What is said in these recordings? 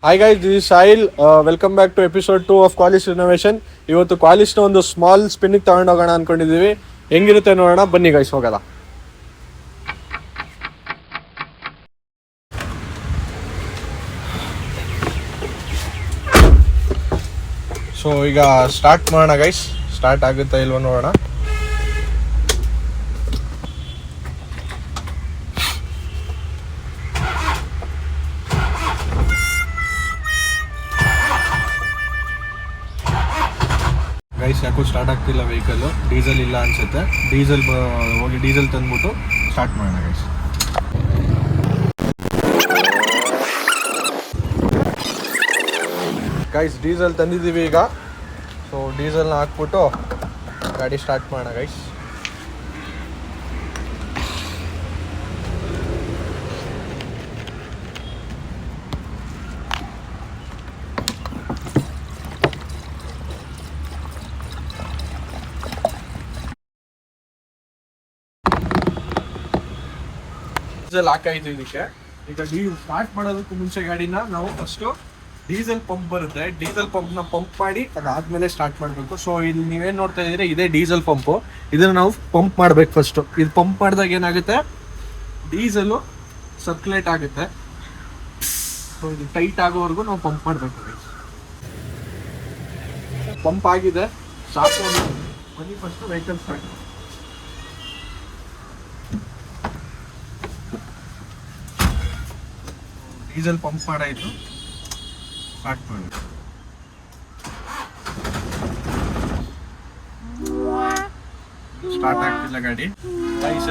Hi guys, this is Sahil. Welcome back to episode 2 of Qualis renovation. ಇವತ್ತು ಕ್ವಾಲಿಸ್ನ ಒಂದು small ಸ್ಪಿನ್ನಿಗೆ ತಗೊಂಡೋಗೋಣ ಅನ್ಕೊಂಡಿದ್ದೀವಿ. ಹೆಂಗಿರುತ್ತೆ ನೋಡೋಣ, ಬನ್ನಿ ಗೈಸ್ ಹೋಗೋಣ. ಸೊ ಈಗ ಸ್ಟಾರ್ಟ್ ಮಾಡೋಣ ಗೈಸ್. ಸ್ಟಾರ್ಟ್ ಆಗುತ್ತಾ ಇಲ್ವೋ ನೋಡೋಣ. ಗೈಸ್ ಯಾಕೋ ಸ್ಟಾರ್ಟ್ ಆಗ್ತಿಲ್ಲ ವೆಹಿಕಲ್. ಡೀಸೆಲ್ ಇಲ್ಲ ಅನ್ಸುತ್ತೆ. ಹೋಗಿ ಡೀಸೆಲ್ ತಂದ್ಬಿಟ್ಟು ಸ್ಟಾರ್ಟ್ ಮಾಡೋಣ ಗೈಸ್. ಗೈಸ್ ಡೀಸೆಲ್ ತಂದಿದ್ದೀವಿ ಈಗ. ಸೊ ಡೀಸೆಲ್ನ ಹಾಕ್ಬಿಟ್ಟು ಗಾಡಿ ಸ್ಟಾರ್ಟ್ ಮಾಡೋಣ ಗೈಸ್. ಡೀಸೆಲ್ ಹಾಕಾಯ್ತು ಇದಕ್ಕೆ. ಈಗ ಸ್ಟಾರ್ಟ್ ಮಾಡೋದಕ್ಕೂ ಮುಂಚೆ ಗಾಡಿನ ನಾವು ಫಸ್ಟು ಡೀಸೆಲ್ ಪಂಪ್ ಬರುತ್ತೆ, ಡೀಸೆಲ್ ಪಂಪ್ನ ಪಂಪ್ ಮಾಡಿ ಅದಾದ್ಮೇಲೆ ಸ್ಟಾರ್ಟ್ ಮಾಡಬೇಕು. ಸೊ ಇಲ್ಲಿ ನೀವೇನು ನೋಡ್ತಾ ಇದ್ದೀರಿ, ಇದೇ ಡೀಸೆಲ್ ಪಂಪು. ಇದನ್ನು ನಾವು ಪಂಪ್ ಮಾಡ್ಬೇಕು ಫಸ್ಟು. ಇದು ಪಂಪ್ ಮಾಡಿದಾಗ ಏನಾಗುತ್ತೆ, ಡೀಸೆಲು ಸರ್ಕ್ಯುಲೇಟ್ ಆಗುತ್ತೆ. ಸೊ ಇದು ಟೈಟ್ ಆಗೋವರೆಗೂ ನಾವು ಪಂಪ್ ಮಾಡಬೇಕು. ಪಂಪ್ ಆಗಿದೆ, ಸಾಕು. ಬನ್ನಿ first vehicle start. Diesel pump ಮಾಡಾಯಿತು, ಸ್ಟಾರ್ಟ್ ಮಾಡಿ. ಸ್ಟಾರ್ಟ್ ಆಗ್ತಿಲ್ಲ ಗಾಡಿ.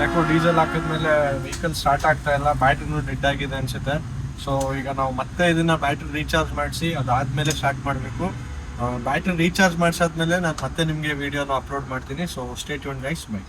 ಯಾಕೋ ಡೀಸೆಲ್ ಹಾಕಿದ್ಮೇಲೆ ವೆಹಿಕಲ್ ಸ್ಟಾರ್ಟ್ ಆಗ್ತಾ ಇಲ್ಲ. ಬ್ಯಾಟ್ರಿನೂ ಡೆಡ್ ಆಗಿದೆ ಅನ್ಸುತ್ತೆ. ಸೊ ಈಗ ನಾವು ಮತ್ತೆ ಇದನ್ನ ಬ್ಯಾಟ್ರಿ ರೀಚಾರ್ಜ್ ಮಾಡಿಸಿ ಅದಾದ್ಮೇಲೆ ಸ್ಟಾರ್ಟ್ ಮಾಡಬೇಕು. ಬ್ಯಾಟ್ರಿ ರೀಚಾರ್ಜ್ ಮಾಡಿಸಾದ್ಮೇಲೆ ನಾನು ಮತ್ತೆ ನಿಮಗೆ ವಿಡಿಯೋನ ಅಪ್ಲೋಡ್ ಮಾಡ್ತೀನಿ. So stay tuned guys, by.